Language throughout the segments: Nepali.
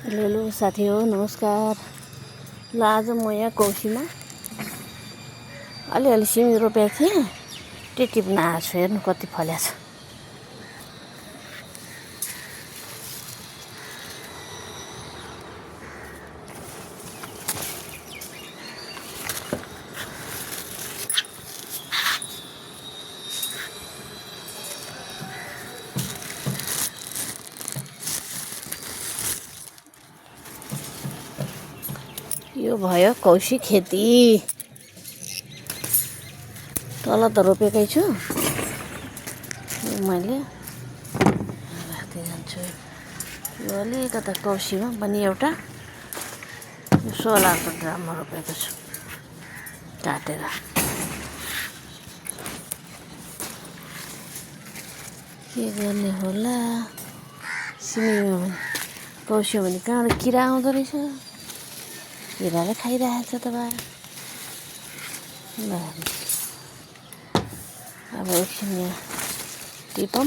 हेलो साथी हो नमस्कार। ल आज म यहाँ कौसीमा अलिअलि सिमी रोपेको थिएँ, त्यो टिप्न आएको छु। हेर्नु कति फलेको छ। यो भयो कौसी खेती। तल त रोपेकै छु, मैले राख्दै जान्छु। यो अलिकता कौसीमा पनि एउटा सोलरको ड्राममा रोपेको छु काटेर। के गर्ने होला सिमीमा भने, कौसीमा भने कहाँबाट किरा आउँदो रहेछ। किराले खाइरहेको छ त अब एकछिन यहाँ टिपौँ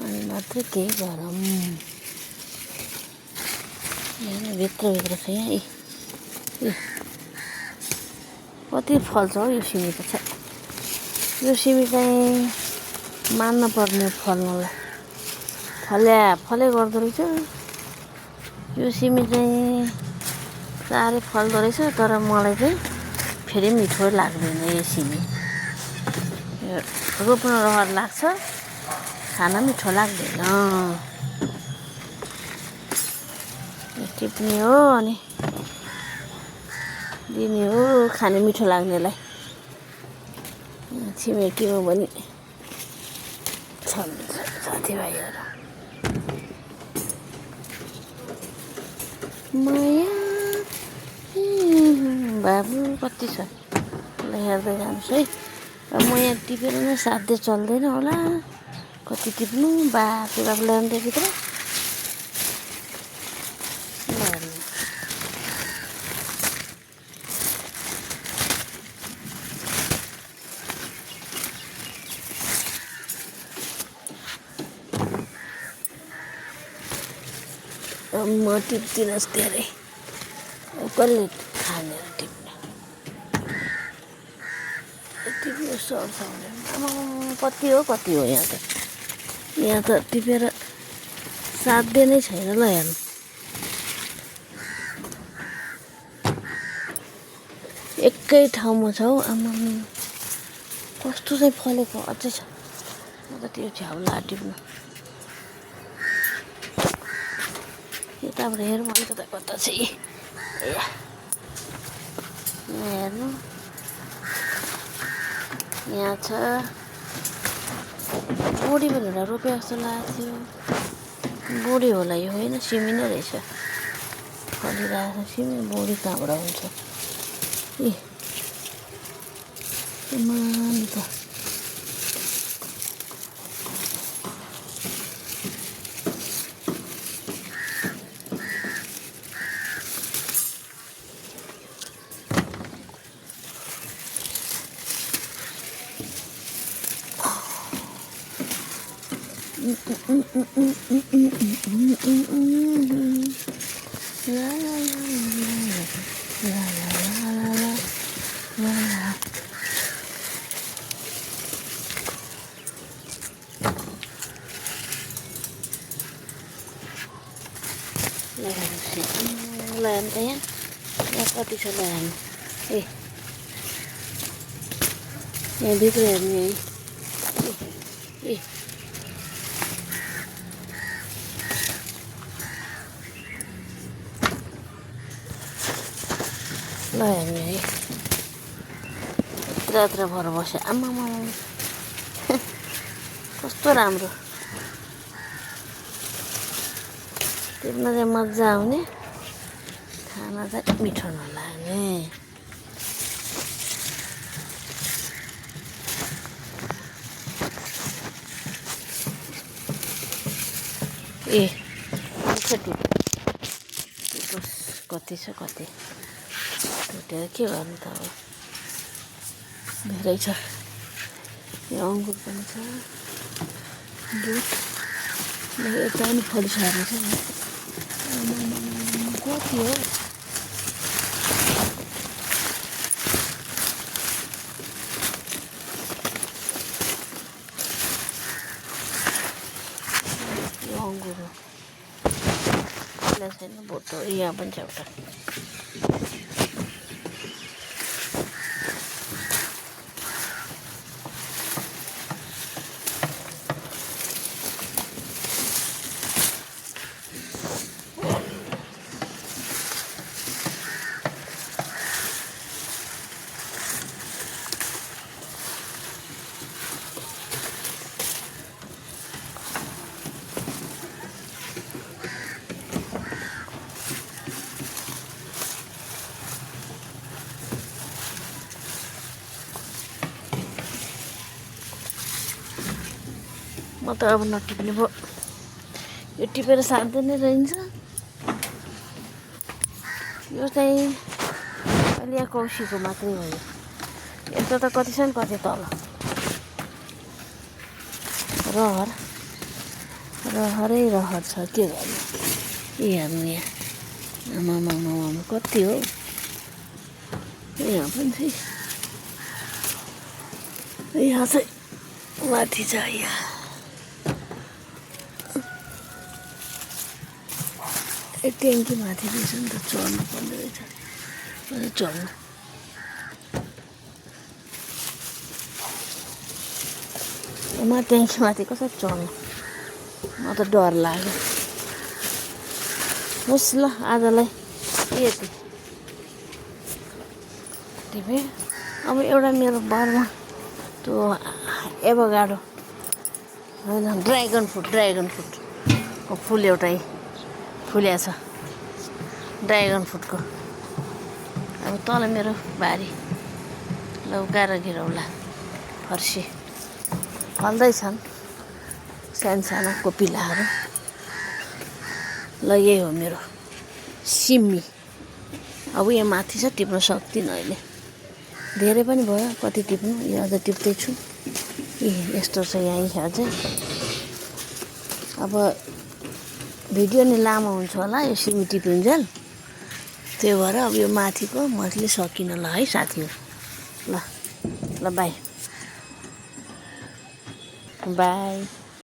अनि मात्रै केही गरौँ। भित्र छ यहाँ। कति फल्छ हौ यो सिमी त छ। यो सिमी चाहिँ मान्न पर्ने फल्नलाई फले गर्दो रहेछ। यो सिमी चाहिँ साह्रै फल्दो रहेछ, तर मलाई चाहिँ फेरि मिठो लाग्दैन यो सिमी। यो रोप्न रहर लाग्छ, खान मिठो लाग्दैन। टिप्ने हो अनि दिने हो खाने मिठो लाग्नेलाई। छिमेकीमा पनि छन् साथीभाइहरू। माया बाबु कति छ ल हेर्दै जानुहोस् है। अब म यहाँ टिपेर नै साध्य चल्दैन होला, कति टिप्नु। बाबु ल्याउँदै भित्र म टिप्दिनस् धेरै, कसले खाने टिप्ने टिप्नु सर्छ भने। कति हो यहाँ त टिपेर साध्य नै छैन। ल हेर्नु एकै ठाउँमा छ हौ। आमा कस्तो चाहिँ फलेको अझै छ। म त त्यो छ्याउला टिप्नु यताबाट हेरौँ अलिकता कता छ। हेर्नु यहाँ छ। बोडी भनेर रोपे जस्तो लागेको थियो। बोडी होला यो, होइन सिमी नै रहेछ। फलिरहेको छ सिमी। बोडी कहाँबाट हुन्छ मान त। लगाउनु त यहाँ कति छ लगाउनु। यहाँ भित्र हेर्नु यहीँ। ल हेर्नु है यत्र भएर बस्यो। आमा कस्तो राम्रो। टिप्न चाहिँ मजा आउने, खाना चाहिँ मिठो नलाग्ने। कति छ कति टुटेर के गर्नु त अब। धेरै छ। यो अङ्गुर पनि छ, बुट यता पनि फलिसकेको छ। कति हो अङ्गुर हो छैन भोटो यहाँ पनि छ एउटा म त अब नटिप्ने भयो यो टिपेर सार्दै नै रहन्छ यो चाहिँ अहिले कौशीको मात्रै हो यता त कति छ नि कति तल रहरै रहर छ के गर्नु हेर्नु यहाँ आमामा कति हो यहाँ पनि यहाँ चाहिँ माथि छ यहाँ एक ट्याङ्की माथि रहेछ नि त चढ्नु पर्ने रहेछ चढ्नु म ट्याङ्की माथि कसरी चढ्नु म त डर लाग्यो होस् ल आजलाई यति टिपेँ अब एउटा मेरो बारमा त्यो एभोकाडो होइन ड्रागन फ्रुटको फुल एउटै फुल्या छ ड्रागन फ्रुटको अब तल मेरो बारी लौका र घिरौला फर्सी फल्दैछन् सानो कोपिलाहरू ल यही हो मेरो सिमी अब यहाँ माथि छ टिप्न सक्दिनँ अहिले धेरै पनि भयो कति टिप्नु यो अझ टिप्दैछु यस्तो छ यहाँ अझै अब भिडियो नि लामो हुन्छ होला यो सिमी टिपुन्जेल त्यही भएर अब यो माथिको मैले सकिनँ ल है साथीहरू ल बाई